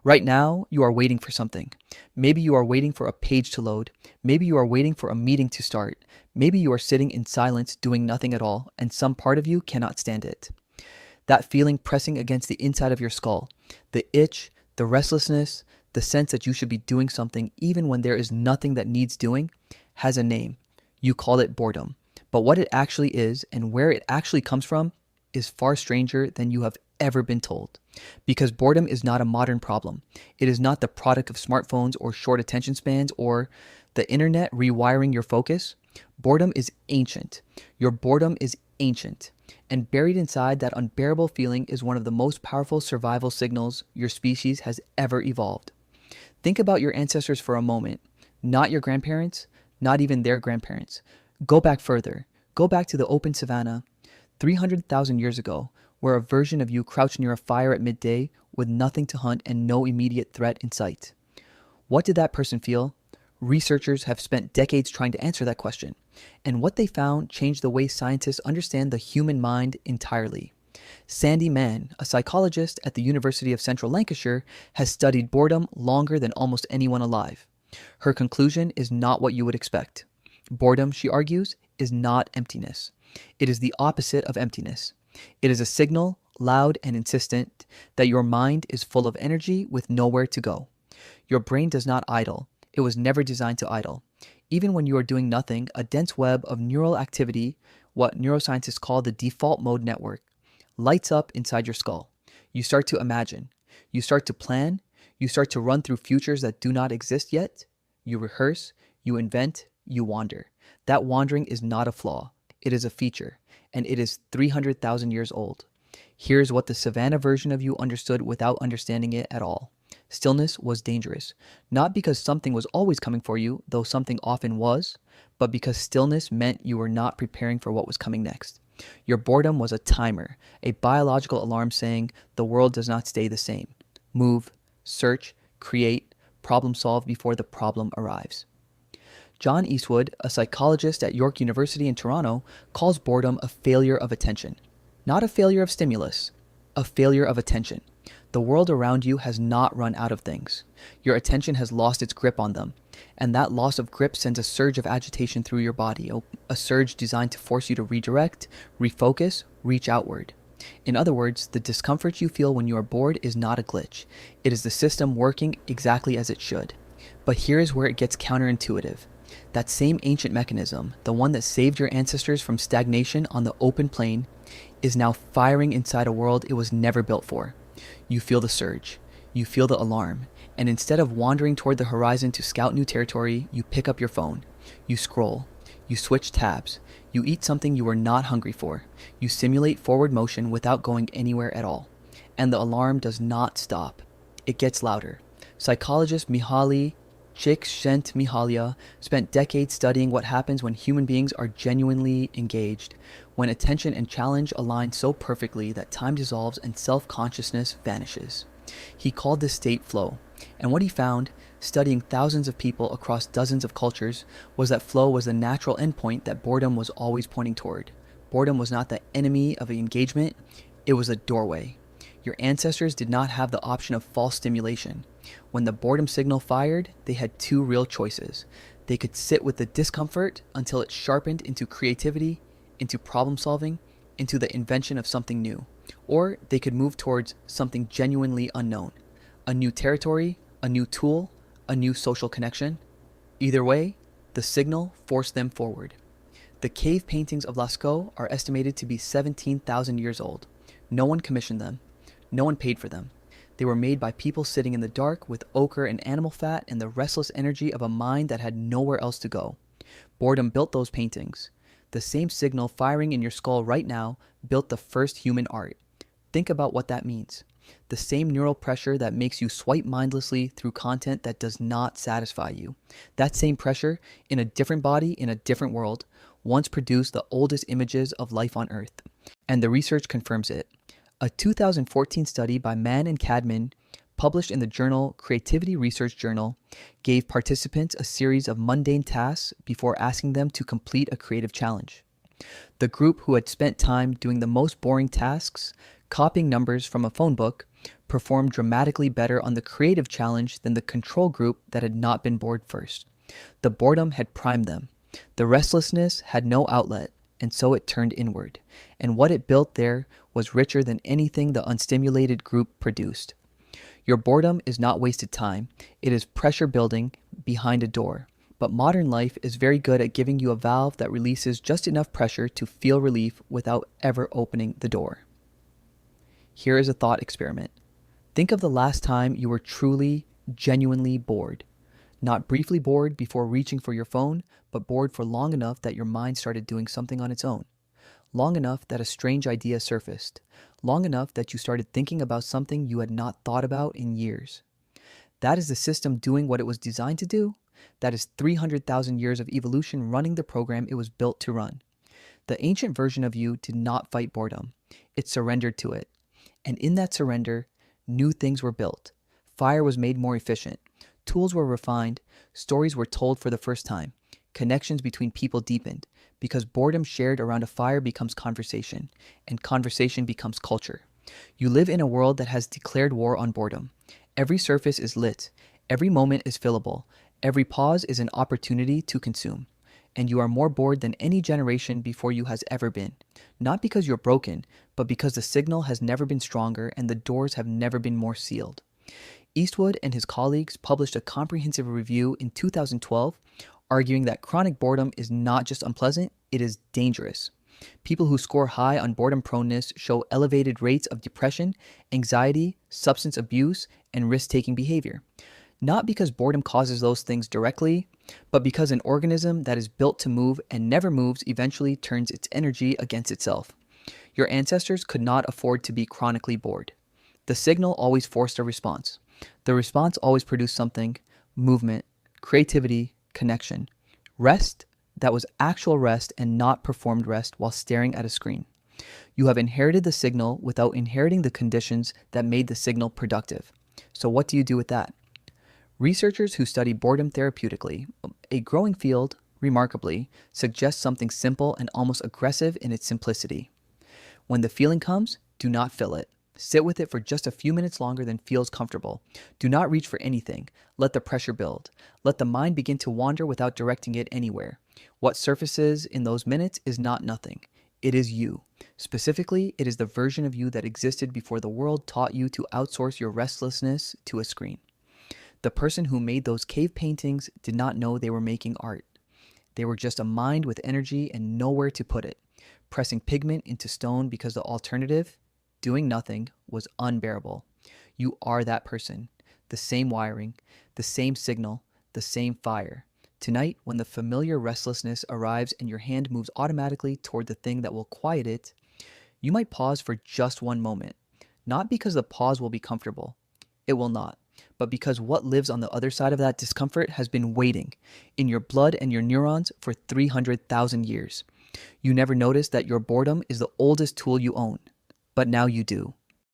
Right now, you are waiting for something. Maybe you are waiting for a page to load. Maybe you are waiting for a meeting to start. Maybe you are sitting in silence doing nothing at all, and some part of you cannot stand it. That feeling pressing against the inside of your skull, the itch, the restlessness, the sense that you should be doing something even when there is nothing that needs doing, has a name. You call it boredom. But what it actually is and where it actually comes from is far stranger than you have ever been told. Because boredom is not a modern problem. It is not the product of smartphones or short attention spans or the internet rewiring your focus. Boredom is ancient. Your boredom is ancient. And buried inside that unbearable feeling is one of the most powerful survival signals your species has ever evolved. Think about your ancestors for a moment. Not your grandparents, not even their grandparents. Go back further. Go back to the open savanna 300,000 years ago, where a version of you crouched near a fire at midday with nothing to hunt and no immediate threat in sight. What did that person feel? Researchers have spent decades trying to answer that question, and what they found changed the way scientists understand the human mind entirely. Sandy Mann, a psychologist at the University of Central Lancashire, has studied boredom longer than almost anyone alive. Her conclusion is not what you would expect. Boredom, she argues, is not emptiness. It is the opposite of emptiness. It is a signal, loud and insistent, that your mind is full of energy with nowhere to go. Your brain does not idle. It was never designed to idle. Even when you are doing nothing, a dense web of neural activity, what neuroscientists call the default mode network, lights up inside your skull. You start to imagine. You start to plan. You start to run through futures that do not exist yet. You rehearse. You invent. You wander. That wandering is not a flaw. It is a feature, and it is 300,000 years old. Here's what the savannah version of you understood without understanding it at all. Stillness was dangerous, not because something was always coming for you, though something often was, but because stillness meant you were not preparing for what was coming next. Your boredom was a timer, a biological alarm saying the world does not stay the same. Move, search, create, problem solve before the problem arrives. John Eastwood, a psychologist at York University in Toronto, calls boredom a failure of attention. Not a failure of stimulus, a failure of attention. The world around you has not run out of things. Your attention has lost its grip on them, and that loss of grip sends a surge of agitation through your body, a surge designed to force you to redirect, refocus, reach outward. In other words, the discomfort you feel when you are bored is not a glitch. It is the system working exactly as it should. But here is where it gets counterintuitive. That same ancient mechanism, the one that saved your ancestors from stagnation on the open plain, is now firing inside a world it was never built for. You feel the surge. You feel the alarm. And instead of wandering toward the horizon to scout new territory, you pick up your phone. You scroll. You switch tabs. You eat something you were not hungry for. You simulate forward motion without going anywhere at all. And the alarm does not stop. It gets louder. Psychologist Mihaly Csikszentmihalyi spent decades studying what happens when human beings are genuinely engaged, when attention and challenge align so perfectly that time dissolves and self-consciousness vanishes. He called this state flow, and what he found, studying thousands of people across dozens of cultures, was that flow was the natural endpoint that boredom was always pointing toward. Boredom was not the enemy of engagement, it was a doorway. Your ancestors did not have the option of false stimulation. When the boredom signal fired, they had two real choices. They could sit with the discomfort until it sharpened into creativity, into problem solving, into the invention of something new. Or they could move towards something genuinely unknown. A new territory, a new tool, a new social connection. Either way, the signal forced them forward. The cave paintings of Lascaux are estimated to be 17,000 years old. No one commissioned them. No one paid for them. They were made by people sitting in the dark with ochre and animal fat and the restless energy of a mind that had nowhere else to go. Boredom built those paintings. The same signal firing in your skull right now built the first human art. Think about what that means. The same neural pressure that makes you swipe mindlessly through content that does not satisfy you. That same pressure, in a different body, in a different world, once produced the oldest images of life on Earth. And the research confirms it. A 2014 study by Mann and Cadman, published in the journal Creativity Research Journal, gave participants a series of mundane tasks before asking them to complete a creative challenge. The group who had spent time doing the most boring tasks, copying numbers from a phone book, performed dramatically better on the creative challenge than the control group that had not been bored first. The boredom had primed them. The restlessness had no outlet, and so it turned inward. And what it built there was richer than anything the unstimulated group produced. Your boredom is not wasted time. It is pressure building behind a door. But modern life is very good at giving you a valve that releases just enough pressure to feel relief without ever opening the door. Here is a thought experiment. Think of the last time you were truly, genuinely bored. Not briefly bored before reaching for your phone, but bored for long enough that your mind started doing something on its own. Long enough that a strange idea surfaced. Long enough that you started thinking about something you had not thought about in years. That is the system doing what it was designed to do. That is 300,000 years of evolution running the program it was built to run. The ancient version of you did not fight boredom. It surrendered to it. And in that surrender, new things were built. Fire was made more efficient. Tools were refined. Stories were told for the first time. Connections between people deepened. Because boredom shared around a fire becomes conversation. And conversation becomes culture. You live in a world that has declared war on boredom. Every surface is lit. Every moment is fillable. Every pause is an opportunity to consume. And you are more bored than any generation before you has ever been. Not because you're broken, but because the signal has never been stronger and the doors have never been more sealed. Eastwood and his colleagues published a comprehensive review in 2012, arguing that chronic boredom is not just unpleasant, it is dangerous. People who score high on boredom proneness show elevated rates of depression, anxiety, substance abuse, and risk-taking behavior. Not because boredom causes those things directly, but because an organism that is built to move and never moves eventually turns its energy against itself. Your ancestors could not afford to be chronically bored. The signal always forced a response. The response always produced something: movement, creativity, connection. Rest that was actual rest and not performed rest while staring at a screen. You have inherited the signal without inheriting the conditions that made the signal productive. So what do you do with that? Researchers who study boredom therapeutically, a growing field, remarkably, suggest something simple and almost aggressive in its simplicity. When the feeling comes, do not fill it. Sit with it for just a few minutes longer than feels comfortable. Do not reach for anything. Let the pressure build. Let the mind begin to wander without directing it anywhere. What surfaces in those minutes is not nothing. It is you. Specifically, it is the version of you that existed before the world taught you to outsource your restlessness to a screen. The person who made those cave paintings did not know they were making art. They were just a mind with energy and nowhere to put it, pressing pigment into stone because the alternative, doing nothing, was unbearable. You are that person. The same wiring, the same signal, the same fire. Tonight, when the familiar restlessness arrives and your hand moves automatically toward the thing that will quiet it, you might pause for just one moment. Not because the pause will be comfortable. It will not. But because what lives on the other side of that discomfort has been waiting in your blood and your neurons for 300,000 years. You never noticed that your boredom is the oldest tool you own, but now you do.